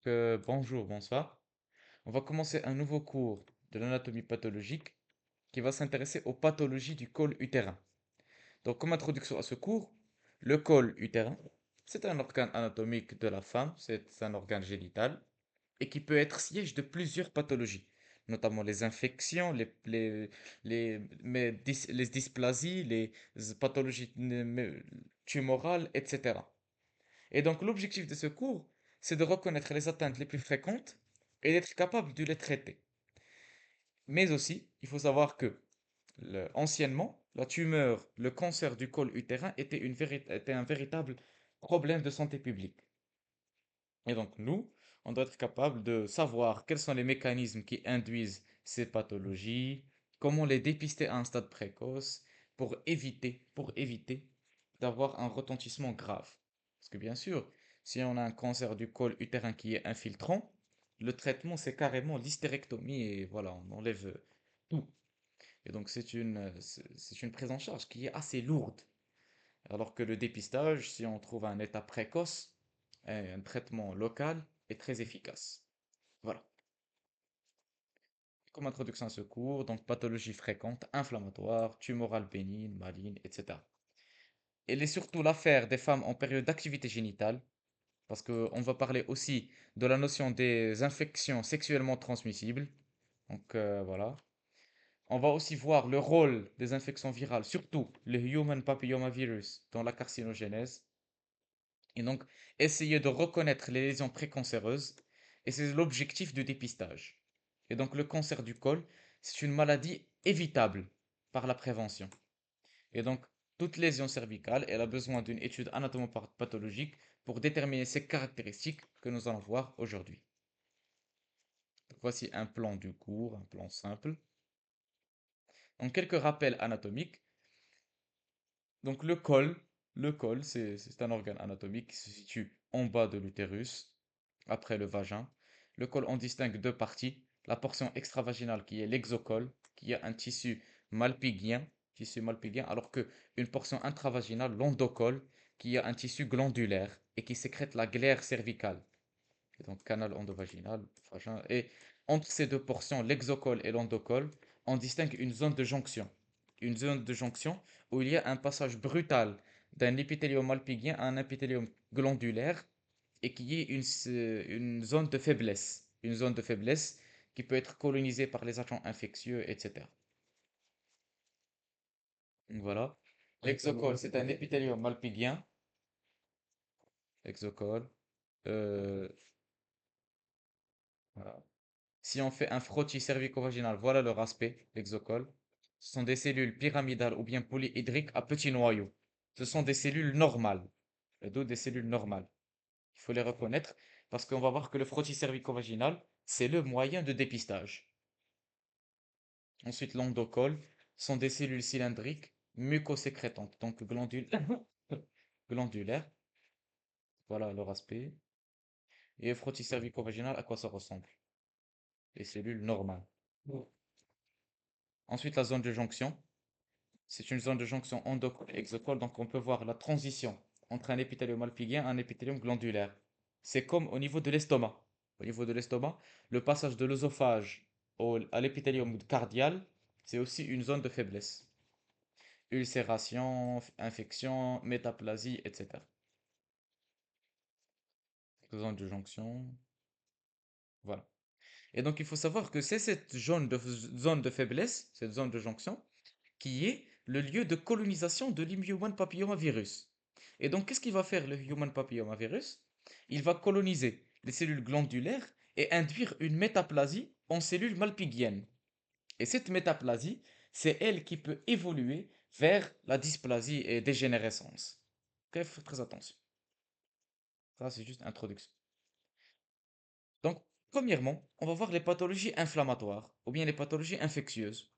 Bonjour, bonsoir. On va commencer un nouveau cours de l'anatomie pathologique qui va s'intéresser aux pathologies du col utérin. Donc, comme introduction à ce cours, le col utérin, c'est un organe anatomique de la femme, c'est un organe génital et qui peut être siège de plusieurs pathologies, notamment les infections, les dysplasies, les pathologies tumorales, etc. Et donc l'objectif de ce cours, c'est de reconnaître les atteintes les plus fréquentes et d'être capable de les traiter. Mais aussi, il faut savoir que anciennement, la tumeur, le cancer du col utérin était un véritable problème de santé publique. Et donc nous, on doit être capable de savoir quels sont les mécanismes qui induisent ces pathologies, comment les dépister à un stade précoce pour éviter d'avoir un retentissement grave. Parce que bien sûr, si on a un cancer du col utérin qui est infiltrant, le traitement c'est carrément l'hystérectomie et voilà, on enlève tout. Et donc c'est une prise en charge qui est assez lourde. Alors que le dépistage, si on trouve un état précoce, un traitement local est très efficace. Voilà. Comme introduction à ce cours, donc pathologie fréquente, inflammatoire, tumorale bénigne, maligne, etc. Elle est surtout l'affaire des femmes en période d'activité génitale, parce qu'on va parler aussi de la notion des infections sexuellement transmissibles. Donc voilà. On va aussi voir le rôle des infections virales, surtout le human papillomavirus, dans la carcinogénèse. Et donc, essayer de reconnaître les lésions précancéreuses, et c'est l'objectif du dépistage. Et donc, le cancer du col, c'est une maladie évitable par la prévention. Et donc, toute lésion cervicale, elle a besoin d'une étude anatomopathologique pour déterminer ses caractéristiques que nous allons voir aujourd'hui. Donc, voici un plan du cours, un plan simple. Donc, quelques rappels anatomiques. Donc, le col, c'est un organe anatomique qui se situe en bas de l'utérus, après le vagin. Le col en distingue deux parties. La portion extravaginale qui est l'exocole, qui a un tissu malpigien, alors que une portion intravaginale, l'endocole, qui a un tissu glandulaire et qui sécrète la glaire cervicale. Et donc canal endovaginal, vagin. Et entre ces deux portions, l'exocole et l'endocole, on distingue une zone de jonction. Une zone de jonction où il y a un passage brutal d'un épithélium malpigien à un épithélium glandulaire et qui est une zone de faiblesse. Une zone de faiblesse qui peut être colonisée par les agents infectieux, etc. Donc voilà. L'exocole, c'est un épithélium malpigien. Exocole. Euh, voilà. Si on fait un frottis cervico-vaginal, voilà leur aspect, l'exocole. Ce sont des cellules pyramidales ou bien polyhydriques à petits noyaux. Ce sont des cellules normales. D'où des cellules normales. Il faut les reconnaître parce qu'on va voir que le frottis cervico-vaginal, c'est le moyen de dépistage. Ensuite, l'endocole sont des cellules cylindriques mucosécrétantes, donc glandulaires. Voilà leur aspect. Et le frottis cervico-vaginal, à quoi ça ressemble? Les cellules normales. Ensuite, la zone de jonction. C'est une zone de jonction endocole-exocole, donc on peut voir la transition entre un épithélium malpigien et un épithélium glandulaire. C'est comme au niveau de l'estomac. Au niveau de l'estomac, le passage de l'œsophage à l'épithélium cardial, c'est aussi une zone de faiblesse. Ulcération, infection, métaplasie, etc. Zone de jonction, voilà. Et donc il faut savoir que c'est cette zone de faiblesse, cette zone de jonction, qui est le lieu de colonisation de l'human papillomavirus. Et donc, qu'est-ce qu'il va faire le human papillomavirus? Il va coloniser les cellules glandulaires et induire une métaplasie en cellules malpighiennes. Et cette métaplasie, c'est elle qui peut évoluer vers la dysplasie et dégénérescence. Ok, faites très attention. Ça, c'est juste introduction. Donc, premièrement, on va voir les pathologies inflammatoires ou bien les pathologies infectieuses.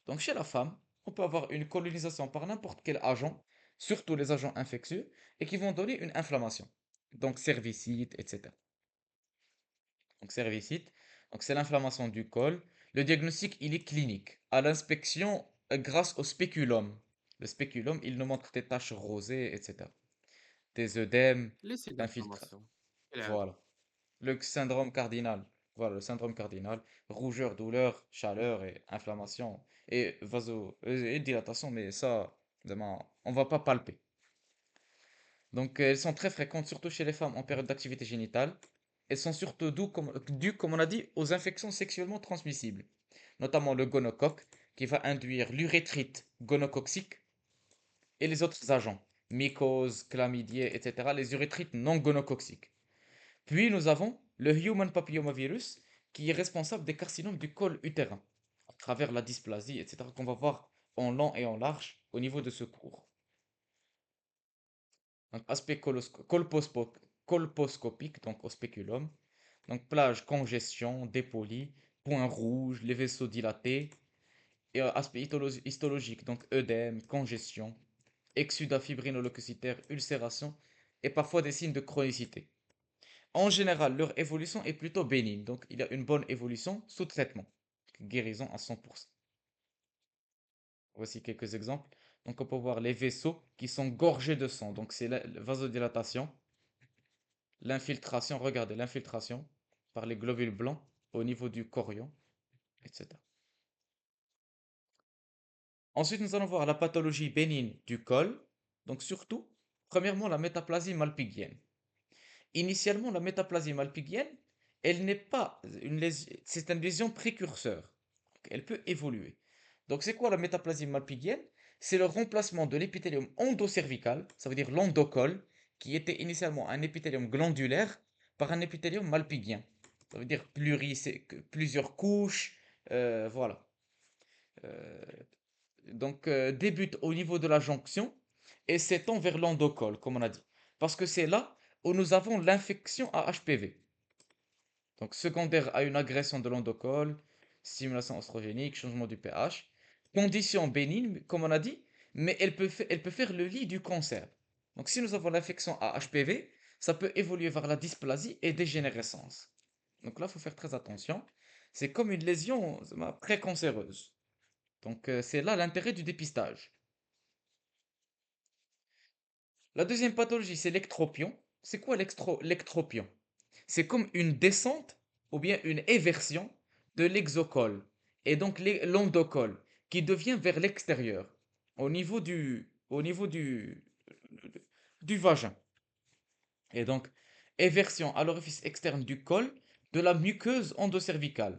Donc chez la femme, on peut avoir une colonisation par n'importe quel agent, surtout les agents infectieux, et qui vont donner une inflammation. Donc cervicite, etc. Donc cervicite, donc c'est l'inflammation du col. Le diagnostic, il est clinique. À l'inspection, grâce au spéculum. Le spéculum, il nous montre des taches rosées, etc. Des œdèmes, Les signes d'infiltration. d'inflammation. Quelle est la Voilà. Le syndrome cardinal. Voilà, le syndrome cardinal. Rougeur, douleur, chaleur et inflammation et dilatation, mais ça, vraiment, on va pas palper. Donc, elles sont très fréquentes, surtout chez les femmes en période d'activité génitale. Elles sont surtout dues, comme on a dit, aux infections sexuellement transmissibles, notamment le gonocoque, qui va induire l'urétrite gonococcique et les autres agents, mycoses, chlamydia, etc., les urétrites non gonococciques. Puis nous avons le human papillomavirus, qui est responsable des carcinomes du col utérin, à travers la dysplasie, etc., qu'on va voir en long et en large au niveau de ce cours. Donc, aspect colposcopique, donc au spéculum. Donc, plage, congestion, dépoli, points rouges, les vaisseaux dilatés. Et aspect histologique, donc œdème, congestion, exsudat fibrinoleucocytaire, ulcération et parfois des signes de chronicité. En général, leur évolution est plutôt bénigne, donc il y a une bonne évolution sous traitement. Guérison à 100%. Voici quelques exemples. Donc on peut voir les vaisseaux qui sont gorgés de sang. Donc c'est la vasodilatation. L'infiltration, regardez l'infiltration par les globules blancs au niveau du chorion, etc. Ensuite, nous allons voir la pathologie bénigne du col. Donc surtout, premièrement, la métaplasie malpighienne. Initialement, la métaplasie malpighienne, elle n'est pas une lésion, c'est une lésion précurseur. Donc, elle peut évoluer. Donc c'est quoi la métaplasie malpighienne? C'est le remplacement de l'épithélium endocervical, ça veut dire l'endocole, qui était initialement un épithélium glandulaire, par un épithélium malpighien. Ça veut dire plusieurs couches, voilà. Euh, débute au niveau de la jonction et s'étend vers l'endocole, comme on a dit. Parce que c'est là où nous avons l'infection à HPV. Donc secondaire à une agression de l'endocole, stimulation oestrogénique, changement du pH. Condition bénigne, comme on a dit, mais elle peut faire le lit du cancer. Donc si nous avons l'infection à HPV, ça peut évoluer vers la dysplasie et dégénérescence. Donc là, il faut faire très attention. C'est comme une lésion précancéreuse. Donc c'est là l'intérêt du dépistage. La deuxième pathologie, c'est l'ectropion. C'est quoi l'ectropion? C'est comme une descente ou bien une éversion de l'exocole et donc l'endocole qui devient vers l'extérieur au niveau du vagin. Et donc, éversion à l'orifice externe du col de la muqueuse endocervicale.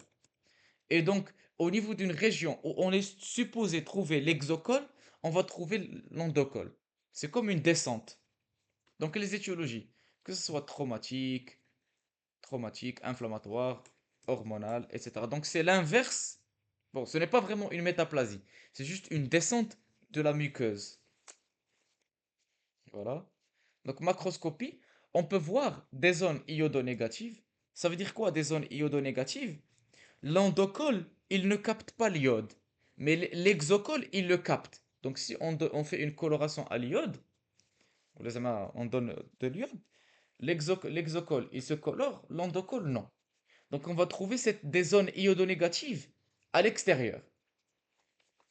Et donc, au niveau d'une région où on est supposé trouver l'exocole, on va trouver l'endocole. C'est comme une descente. Donc, les étiologies, que ce soit traumatique, inflammatoire, hormonal, etc. Donc, c'est l'inverse. Bon, ce n'est pas vraiment une métaplasie. C'est juste une descente de la muqueuse. Voilà. Donc, macroscopie, on peut voir des zones iodo-négatives. Ça veut dire quoi, des zones iodo-négatives? L'endocole, il ne capte pas l'iode, mais l'exocole, il le capte. Donc si on fait une coloration à l'iode, on donne de l'iode, l'exocole, il se colore, l'endocole, non. Donc on va trouver des zones iodonégatives à l'extérieur,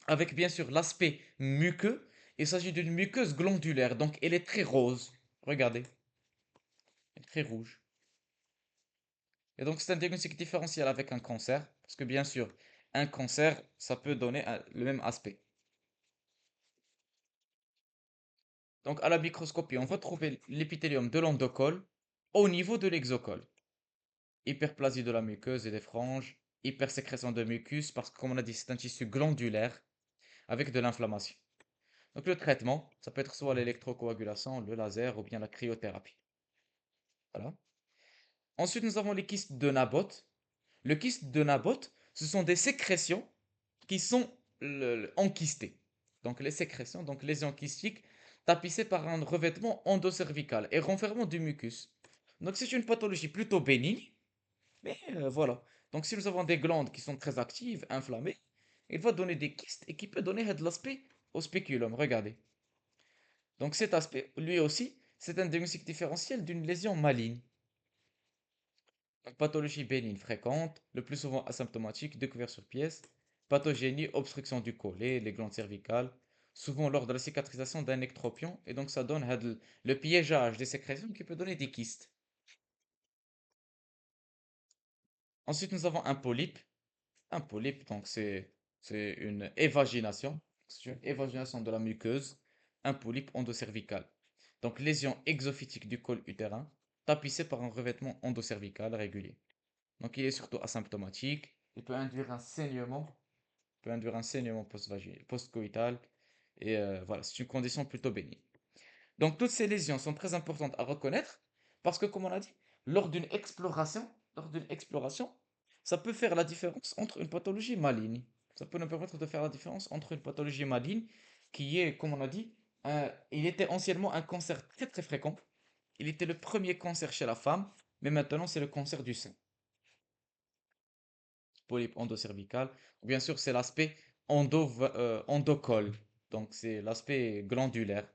avec bien sûr l'aspect muqueux. Il s'agit d'une muqueuse glandulaire, donc elle est très rose. Regardez, elle est très rouge. Et donc c'est un diagnostic différentiel avec un cancer, parce que bien sûr, un cancer, ça peut donner le même aspect. Donc à la microscopie, on va trouver l'épithélium de l'endocole au niveau de l'exocole. Hyperplasie de la muqueuse et des franges, hypersécrétion de mucus, parce que comme on a dit, c'est un tissu glandulaire avec de l'inflammation. Donc le traitement, ça peut être soit l'électrocoagulation, le laser ou bien la cryothérapie. Voilà. Ensuite, nous avons les kystes de Naboth. Le kyste de Naboth, ce sont des sécrétions qui sont enkystées. Donc les sécrétions, donc lésions kystiques, tapissées par un revêtement endocervical et renfermant du mucus. Donc c'est une pathologie plutôt bénigne, mais voilà. Donc si nous avons des glandes qui sont très actives, inflammées, il va donner des kystes et qui peut donner de l'aspect au spéculum. Regardez. Donc cet aspect, lui aussi, c'est un diagnostic différentiel d'une lésion maligne. Donc, pathologie bénigne fréquente, le plus souvent asymptomatique, découvert sur pièce. Pathogénie, obstruction du collet, les glandes cervicales, souvent lors de la cicatrisation d'un ectropion, et donc ça donne le piégeage des sécrétions qui peut donner des kystes. Ensuite, nous avons un polype. Un polype, donc c'est une évagination. C'est une évagination de la muqueuse. Un polype endocervical. Donc, lésion exophytique du col utérin, tapissée par un revêtement endocervical régulier. Donc, il est surtout asymptomatique. Il peut induire un saignement post-coïtal. Et voilà, c'est une condition plutôt bénigne. Donc, toutes ces lésions sont très importantes à reconnaître parce que, comme on a dit, lors d'une exploration, lors d'une exploration, ça peut faire la différence entre une pathologie maligne. Ça peut nous permettre de faire la différence entre une pathologie maligne qui est, comme on a dit, il était anciennement un cancer très très fréquent. Il était le premier cancer chez la femme, mais maintenant c'est le cancer du sein. Polype endocervical. Bien sûr, c'est l'aspect endocole. Donc, c'est l'aspect glandulaire.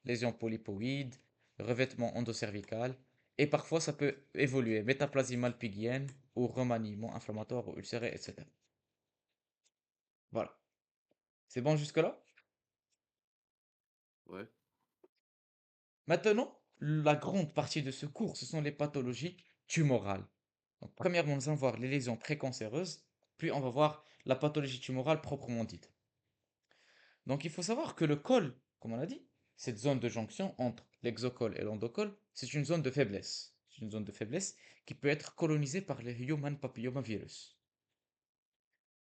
Lésion polypoïde, revêtement endocervical. Et parfois, ça peut évoluer. Métaplasie malpighienne ou remaniement inflammatoire ou ulcéré, etc. Voilà. C'est bon jusque-là? Ouais. Maintenant, la grande partie de ce cours, ce sont les pathologies tumorales. Donc, premièrement, nous allons voir les lésions précancéreuses, puis on va voir la pathologie tumorale proprement dite. Donc il faut savoir que le col, comme on a dit, cette zone de jonction entre l'exocole et l'endocole, c'est une zone de faiblesse. C'est une zone de faiblesse qui peut être colonisée par le human papillomavirus.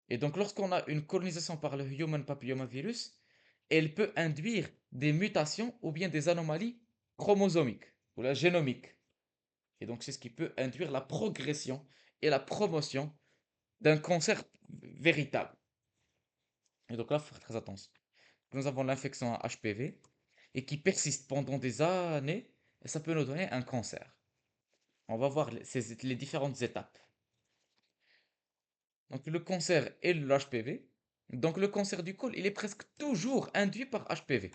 Et donc lorsqu'on a une colonisation par le human papillomavirus, elle peut induire des mutations ou bien des anomalies chromosomiques ou la génomique. Et donc c'est ce qui peut induire la progression et la promotion d'un cancer véritable. Et donc là, il faut faire très attention. Nous avons l'infection à HPV et qui persiste pendant des années et ça peut nous donner un cancer. On va voir les différentes étapes. Donc le cancer et le HPV. Donc le cancer du col, il est presque toujours induit par HPV.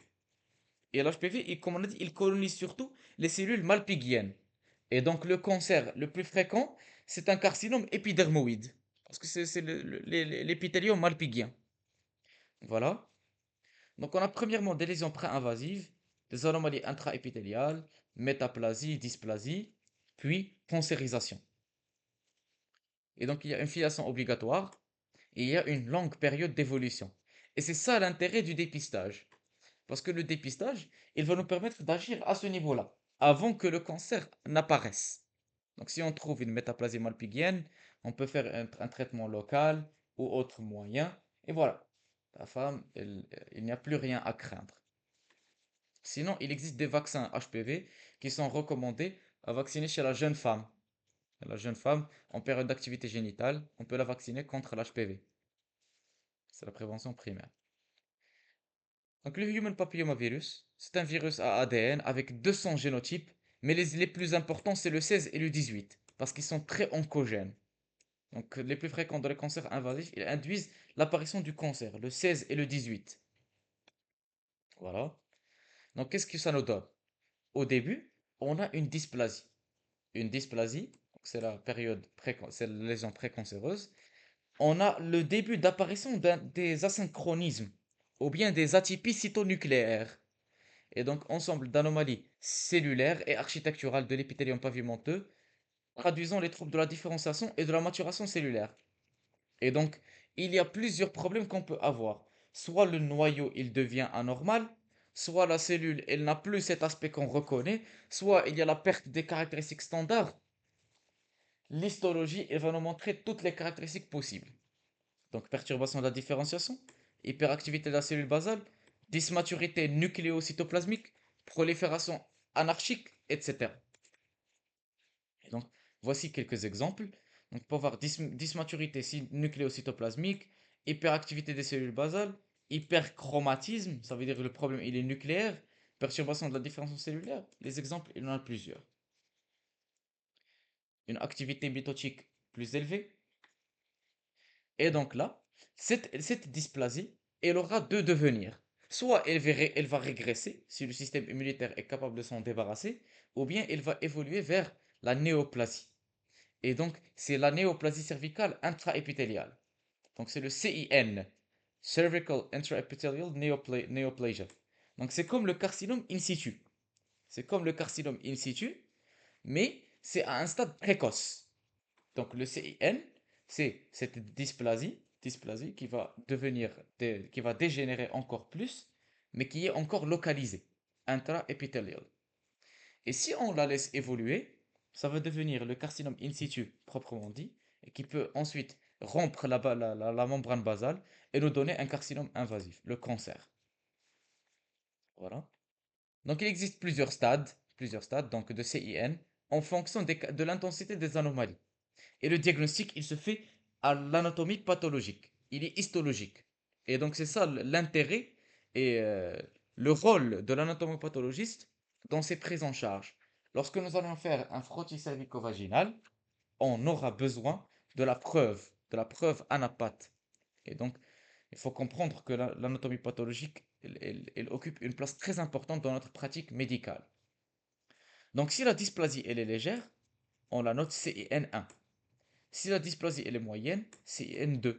Et l'HPV, comme on a dit, il colonise surtout les cellules malpighiennes. Et donc le cancer le plus fréquent, c'est un carcinome épidermoïde. Parce que c'est l'épithélium malpighien. Voilà. Donc, on a premièrement des lésions pré-invasives, des anomalies intraépithéliales, métaplasie, dysplasie, puis cancérisation. Et donc, il y a une filiation obligatoire et il y a une longue période d'évolution. Et c'est ça l'intérêt du dépistage. Parce que le dépistage, il va nous permettre d'agir à ce niveau-là, avant que le cancer n'apparaisse. Donc, si on trouve une métaplasie malpighienne, on peut faire un traitement local ou autre moyen. Et voilà, la femme, il n'y a plus rien à craindre. Sinon, il existe des vaccins HPV qui sont recommandés à vacciner chez la jeune femme. La jeune femme, en période d'activité génitale, on peut la vacciner contre l'HPV. C'est la prévention primaire. Donc, le human papillomavirus, c'est un virus à ADN avec 200 génotypes, mais les plus importants, c'est le 16 et le 18, parce qu'ils sont très oncogènes. Donc, les plus fréquents dans les cancers invasifs, ils induisent l'apparition du cancer, le 16 et le 18. Voilà. Donc, qu'est-ce que ça nous donne? Au début, on a une dysplasie. Une dysplasie, c'est la période c'est la lésion précancéreuse, on a le début d'apparition des asynchronismes ou bien des atypies cytonucléaires. Et donc, ensemble d'anomalies cellulaires et architecturales de l'épithélium pavimenteux, traduisant les troubles de la différenciation et de la maturation cellulaire. Et donc, il y a plusieurs problèmes qu'on peut avoir. Soit le noyau, il devient anormal, soit la cellule, elle n'a plus cet aspect qu'on reconnaît, soit il y a la perte des caractéristiques standards. L'histologie, elle va nous montrer toutes les caractéristiques possibles. Donc, perturbation de la différenciation, hyperactivité de la cellule basale, dysmaturité nucléocytoplasmique, prolifération anarchique, etc. Et donc, voici quelques exemples. Donc, pour voir dysmaturité nucléocytoplasmique, hyperactivité des cellules basales, hyperchromatisme, ça veut dire que le problème il est nucléaire, perturbation de la différenciation cellulaire. Les exemples, il y en a plusieurs. Une activité mitotique plus élevée. Et donc là, cette dysplasie, elle aura deux devenirs. Soit elle va régresser si le système immunitaire est capable de s'en débarrasser, ou bien elle va évoluer vers la néoplasie. Et donc, c'est la néoplasie cervicale intraépithéliale. Donc, c'est le CIN, Cervical Intraepithelial Neoplasia. Donc, c'est comme le carcinome in situ. C'est comme le carcinome in situ, mais c'est à un stade précoce. Donc, le CIN, c'est cette dysplasie qui va dégénérer encore plus, mais qui est encore localisée, intra-épithéliale. Et si on la laisse évoluer, ça va devenir le carcinome in situ proprement dit, et qui peut ensuite rompre la membrane basale et nous donner un carcinome invasif, le cancer. Voilà. Donc il existe plusieurs stades donc de CIN en fonction de l'intensité des anomalies. Et le diagnostic, il se fait à l'anatomie pathologique. Il est histologique. Et donc c'est ça l'intérêt et le rôle de l'anatomopathologiste dans ses prises en charge. Lorsque nous allons faire un frottis cervico-vaginal, on aura besoin de la preuve anapathe. Et donc, il faut comprendre que l'anatomie pathologique, elle occupe une place très importante dans notre pratique médicale. Donc, si la dysplasie elle est légère, on la note CIN1. Si la dysplasie elle est moyenne, CIN2.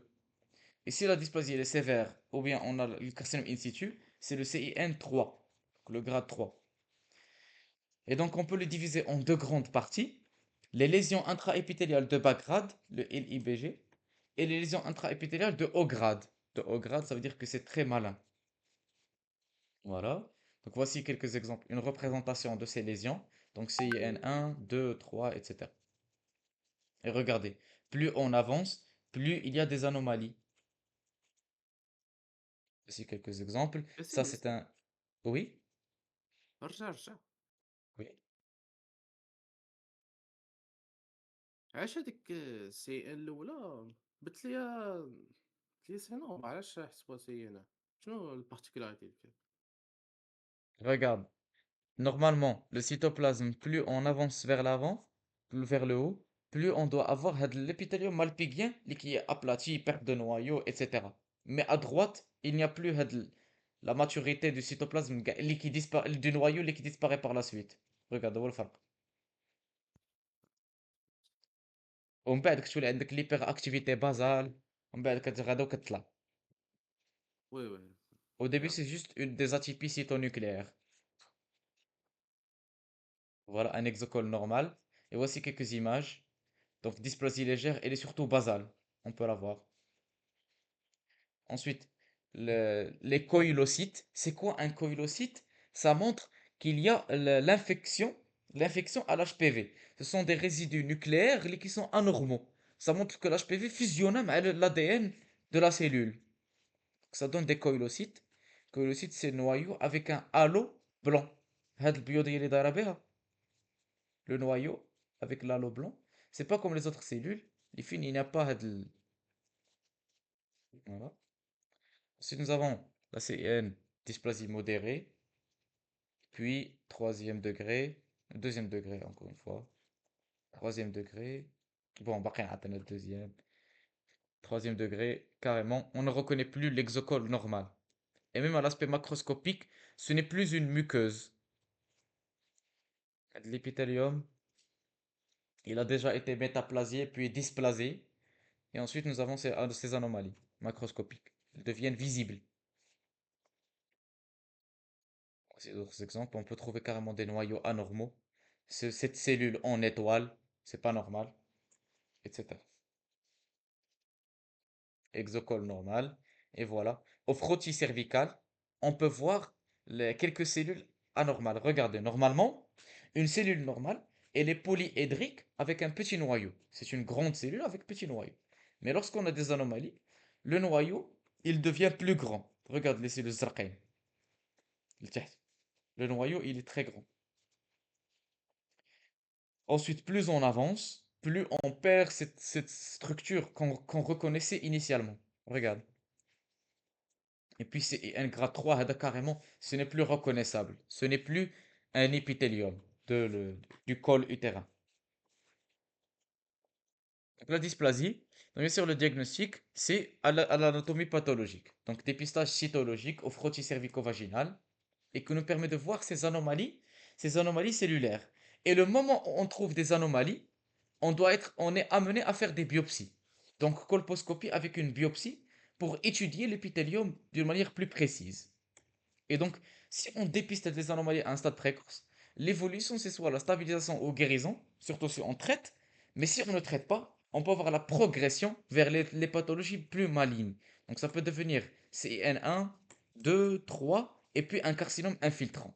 Et si la dysplasie elle est sévère, ou bien on a le carcinome in situ, c'est le CIN3, le grade 3. Et donc, on peut le diviser en deux grandes parties. Les lésions intraépithéliales de bas grade, le LIBG, et les lésions intraépithéliales de haut grade. De haut grade, ça veut dire que c'est très malin. Voilà. Donc voici quelques exemples. Une représentation de ces lésions. Donc CIN1, 2, 3, etc. Et regardez, plus on avance, plus il y a des anomalies. Voici quelques exemples. Ça, ياسين c'est un... Oui? رجع Oui. علاش هاديك السي ان الاولى بنت ليا سي نورمال علاش حسبوها سي ان شنو البارتيكولاريتي اللي فيها Regarde. Normalement, le cytoplasme, plus on avance vers l'avant, plus vers le haut, plus on doit avoir l'épithélium malpigien qui est aplati, perte de noyau, etc. Mais à droite, il n'y a plus la maturité du cytoplasme du noyau qui disparaît par la suite. Regarde, هو الفرق. ومن بعد كتولي عندك l'hyperactivité activité basale, ومن بعد كتغدا وكتطلع. وي وي Au début, فهمت c'est juste une des atypies cytonucléaires. Voilà un exocole normal. Et voici quelques images. Donc dysplasie légère, elle est surtout basale. On peut la voir. Ensuite, les coïlocytes. C'est quoi un coïlocyte? Ça montre qu'il y a l'infection à l'HPV. Ce sont des résidus nucléaires qui sont anormaux. Ça montre que l'HPV fusionne avec l'ADN de la cellule. Ça donne des coïlocytes. Coïlocyte, c'est le noyau avec un halo blanc. هاد البيوض اللي دايره بها. Le noyau avec l'halo blanc. C'est pas comme les autres cellules. Les fines, il n'y a pas voilà. Ensuite, nous avons la CN, dysplasie modérée, puis troisième degré, deuxième degré encore une fois, troisième degré, bon, bah, rien, atteint notre deuxième, troisième degré, carrément, on ne reconnaît plus l'exocole normal. Et même à l'aspect macroscopique, ce n'est plus une muqueuse. L'épithélium, il a déjà été métaplasié, puis dysplasié, et ensuite nous avons ces anomalies macroscopiques. Elles deviennent visibles. Voici d'autres exemples, on peut trouver carrément des noyaux anormaux. Cette cellule en étoile, c'est pas normal, etc. Exocole normal, et voilà. Au frottis cervical, on peut voir quelques cellules anormales. Regardez, normalement, une cellule normale, elle est polyédrique avec un petit noyau. C'est une grande cellule avec petit noyau. Mais lorsqu'on a des anomalies, le noyau, il devient plus grand. Regarde les cellules زرقين. Le noyau, il est très grand. Ensuite, plus on avance, plus on perd cette structure qu'on reconnaissait initialement. Regarde. Et puis c'est un grade 3, carrément, ce n'est plus reconnaissable. Ce n'est plus un épithélium du col utérin. Donc, la dysplasie, donc bien sûr le diagnostic, c'est à l'anatomie pathologique. Donc dépistage cytologique au frottis cervico-vaginal et qui nous permet de voir ces anomalies cellulaires. Et le moment où on trouve des anomalies, on est amené à faire des biopsies. Donc, colposcopie avec une biopsie pour étudier l'épithélium d'une manière plus précise. Et donc, si on dépiste des anomalies à un stade précoce, l'évolution, c'est soit la stabilisation ou guérison, surtout si on traite, mais si on ne traite pas, on peut avoir la progression vers les pathologies plus malignes. Donc ça peut devenir CIN1, 2, 3, et puis un carcinome infiltrant.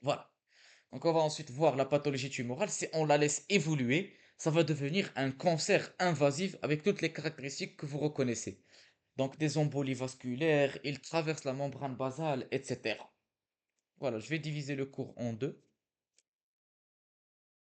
Voilà. Donc on va ensuite voir la pathologie tumorale. Si on la laisse évoluer, ça va devenir un cancer invasif avec toutes les caractéristiques que vous reconnaissez. Donc des embolies vasculaires, il traverse la membrane basale, etc. Voilà, je vais diviser le cours en deux.